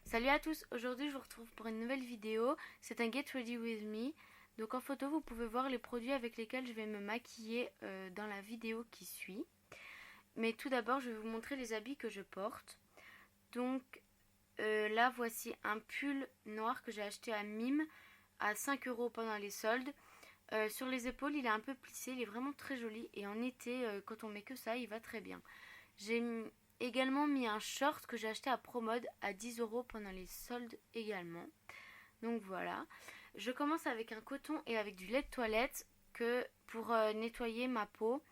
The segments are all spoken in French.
Salut à tous, aujourd'hui je vous retrouve pour une nouvelle vidéo, c'est un Get Ready With Me. Donc en photo vous pouvez voir les produits avec lesquels je vais me maquiller dans la vidéo qui suit. Mais tout d'abord je vais vous montrer les habits que je porte. Donc là voici un pull noir que j'ai acheté à Mime à 5 € pendant les soldes. Sur les épaules il est un peu plissé, il est vraiment très joli et en été quand on met que ça il va très bien. J'ai également mis un short que j'ai acheté à Promode à 10 € pendant les soldes également. Donc voilà. Je commence avec un coton et avec du lait de toilette que pour nettoyer ma peau.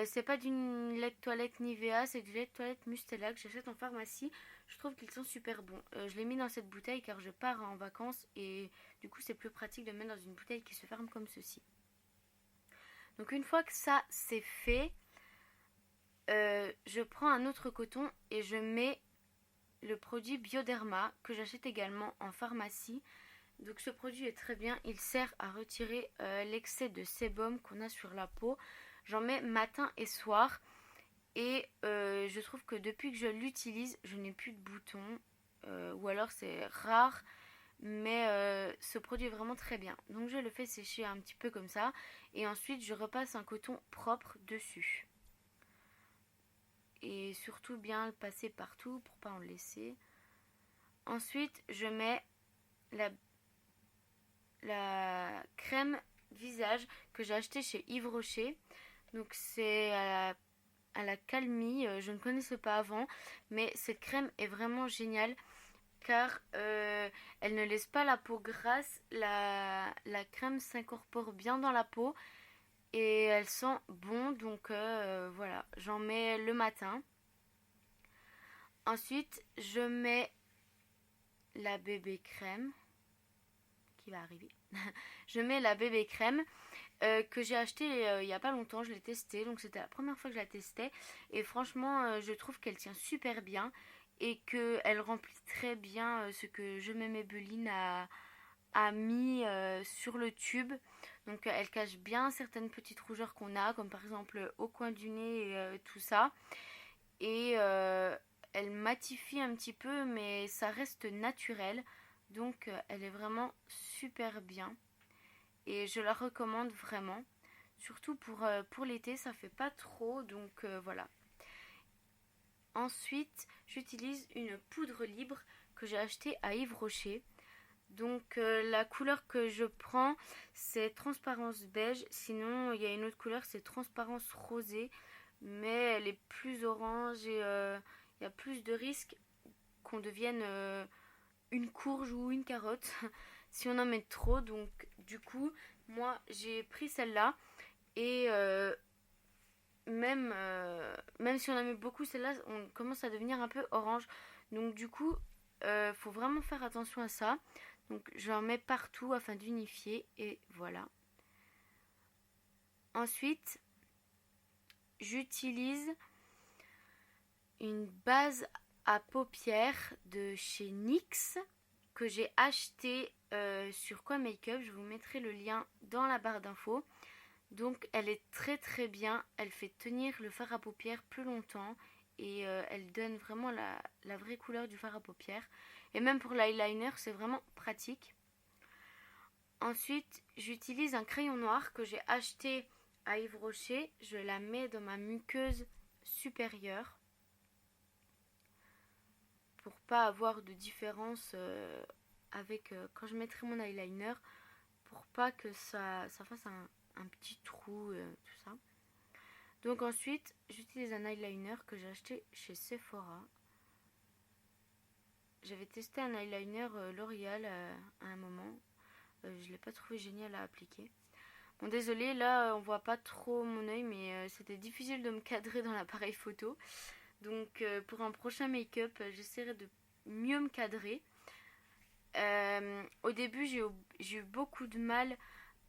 C'est pas du lait de toilette Nivea, c'est du lait de toilette Mustela que j'achète en pharmacie. Je trouve qu'ils sont super bons. Je l'ai mis dans cette bouteille car je pars en vacances et du coup c'est plus pratique de mettre dans une bouteille qui se ferme comme ceci. Donc une fois que ça c'est fait, je prends un autre coton et je mets le produit Bioderma que j'achète également en pharmacie. Donc ce produit est très bien, il sert à retirer l'excès de sébum qu'on a sur la peau. J'en mets matin et soir et je trouve que depuis que je l'utilise, je n'ai plus de boutons ou alors c'est rare. Mais ce produit est vraiment très bien. Donc je le fais sécher un petit peu comme ça et ensuite je repasse un coton propre dessus. Et surtout bien le passer partout pour pas en laisser. Ensuite je mets la crème visage que j'ai acheté chez Yves Rocher. Donc c'est à la calmie, je ne connaissais pas avant, mais cette crème est vraiment géniale car elle ne laisse pas la peau grasse, la crème s'incorpore bien dans la peau et elle sent bon, donc voilà, j'en mets le matin. Ensuite je mets la bébé crème qui va arriver. Je mets la bébé crème que j'ai acheté il n'y a pas longtemps, je l'ai testée, donc c'était la première fois que je la testais et franchement je trouve qu'elle tient super bien et qu'elle remplit très bien ce que Je mets Maybelline a mis sur le tube. Donc elle cache bien certaines petites rougeurs qu'on a, comme par exemple au coin du nez et tout ça. Et elle matifie un petit peu mais ça reste naturel, donc elle est vraiment super bien et je la recommande vraiment. Surtout pour l'été, ça fait pas trop, donc voilà. Ensuite, j'utilise une poudre libre que j'ai achetée à Yves Rocher. Donc la couleur que je prends, c'est transparence beige. Sinon, il y a une autre couleur, c'est transparence rosée. Mais elle est plus orange et il y a plus de risques qu'on devienne une courge ou une carotte si on en met trop. Donc du coup, moi j'ai pris celle-là et même si on en met beaucoup, celle-là on commence à devenir un peu orange. Donc du coup, faut vraiment faire attention à ça. Donc j'en mets partout afin d'unifier et voilà. Ensuite, j'utilise une base à paupières de chez NYX que j'ai acheté sur Quoi Makeup. Je vous mettrai le lien dans la barre d'infos. Donc elle est très très bien, elle fait tenir le fard à paupières plus longtemps et elle donne vraiment la vraie couleur du fard à paupières. Et même pour l'eyeliner, c'est vraiment pratique. Ensuite, j'utilise un crayon noir que j'ai acheté à Yves Rocher. Je la mets dans ma muqueuse supérieure pour pas avoir de différence avec quand je mettrai mon eyeliner, pour pas que ça fasse un petit trou, tout ça. Donc ensuite, j'utilise un eyeliner que j'ai acheté chez Sephora. J'avais testé un eyeliner L'Oréal à un moment. Je ne l'ai pas trouvé génial à appliquer. Bon, désolé, là on voit pas trop mon œil, mais c'était difficile de me cadrer dans l'appareil photo. Donc pour un prochain make-up, j'essaierai de mieux me cadrer. Au début, j'ai eu beaucoup de mal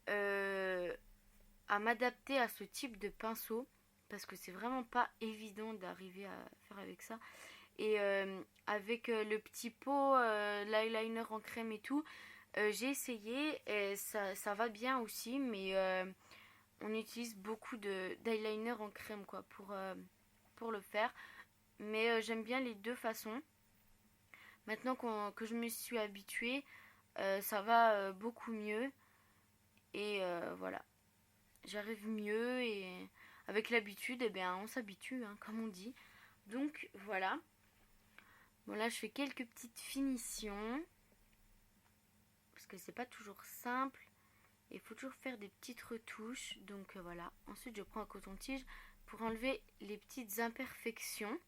à m'adapter à ce type de pinceau parce que c'est vraiment pas évident d'arriver à faire avec ça. Et avec le petit pot, l'eyeliner en crème et tout, j'ai essayé et ça va bien aussi, mais on utilise beaucoup d'eyeliner en crème quoi, pour le faire. Mais j'aime bien les deux façons maintenant que je me suis habituée, ça va beaucoup mieux. Et voilà, j'arrive mieux et avec l'habitude, eh bien, on s'habitue, hein, comme on dit. Donc voilà. Bon là, je fais quelques petites finitions parce que c'est pas toujours simple. Il faut toujours faire des petites retouches. Donc voilà. Ensuite, je prends un coton-tige pour enlever les petites imperfections.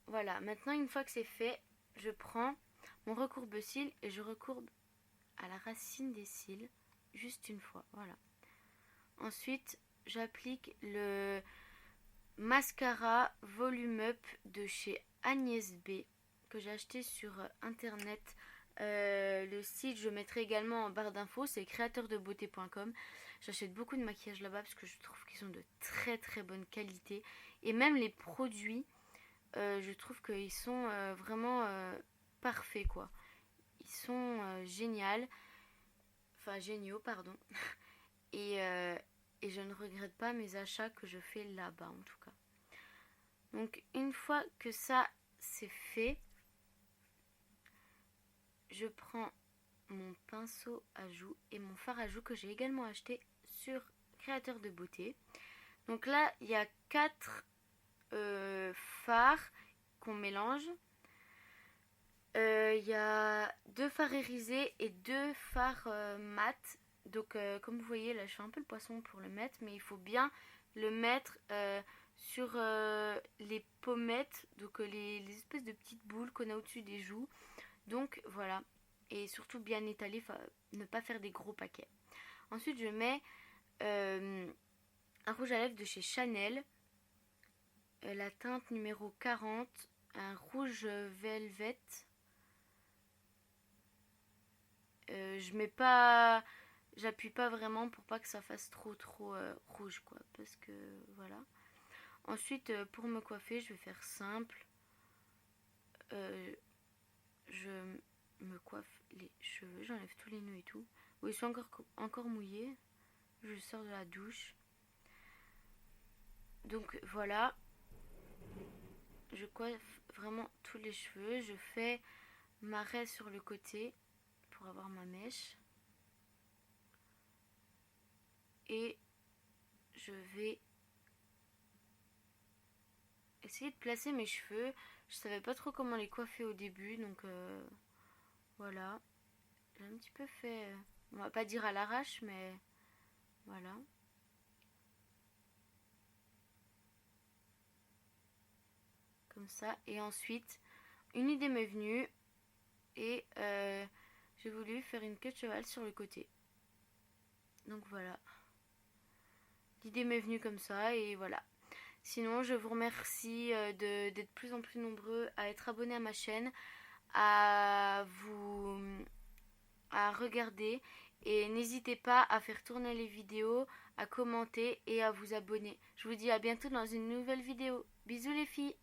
Voilà. Maintenant, une fois que c'est fait, je prends mon recourbe-cils et je recourbe à la racine des cils juste une fois. Voilà. Ensuite, j'applique le mascara Volume Up de chez Agnès B que j'ai acheté sur internet. Le site je mettrai également en barre d'infos, c'est créateursdebeauté.com. J'achète beaucoup de maquillage là-bas parce que je trouve qu'ils sont de très très bonne qualité. Et même les produits, je trouve qu'ils sont vraiment parfaits quoi. Ils sont géniaux, pardon. Et je ne regrette pas mes achats que je fais là-bas en tout cas. Donc une fois que ça c'est fait, je prends mon pinceau à joues et mon fard à joues que j'ai également acheté sur Créateur de Beauté. Donc là il y a 4 fards qu'on mélange. Il y a 2 fards irisés et 2 fards mat. Donc comme vous voyez là je fais un peu le poisson pour le mettre, mais il faut bien le mettre sur les pommettes, donc les espèces de petites boules qu'on a au-dessus des joues. Donc voilà, et surtout bien étaler, ne pas faire des gros paquets. Ensuite je mets un rouge à lèvres de chez Chanel, la teinte numéro 40, un rouge velvet. Je mets pas, j'appuie pas vraiment pour pas que ça fasse trop rouge quoi, parce que voilà. Ensuite pour me coiffer je vais faire simple. Je me coiffe les cheveux, j'enlève tous les nœuds et tout. Oui, ils sont encore mouillés. Je sors de la douche. Donc voilà, je coiffe vraiment tous les cheveux. Je fais ma raie sur le côté pour avoir ma mèche. Et je vais essayer de placer mes cheveux. Je savais pas trop comment les coiffer au début, donc voilà. J'ai un petit peu fait, on va pas dire à l'arrache, mais voilà. Comme ça. Et ensuite, une idée m'est venue et j'ai voulu faire une queue de cheval sur le côté. Donc voilà. L'idée m'est venue comme ça et voilà. Sinon, je vous remercie d'être de plus en plus nombreux à être abonnés à ma chaîne, à regarder et n'hésitez pas à faire tourner les vidéos, à commenter et à vous abonner. Je vous dis à bientôt dans une nouvelle vidéo. Bisous les filles!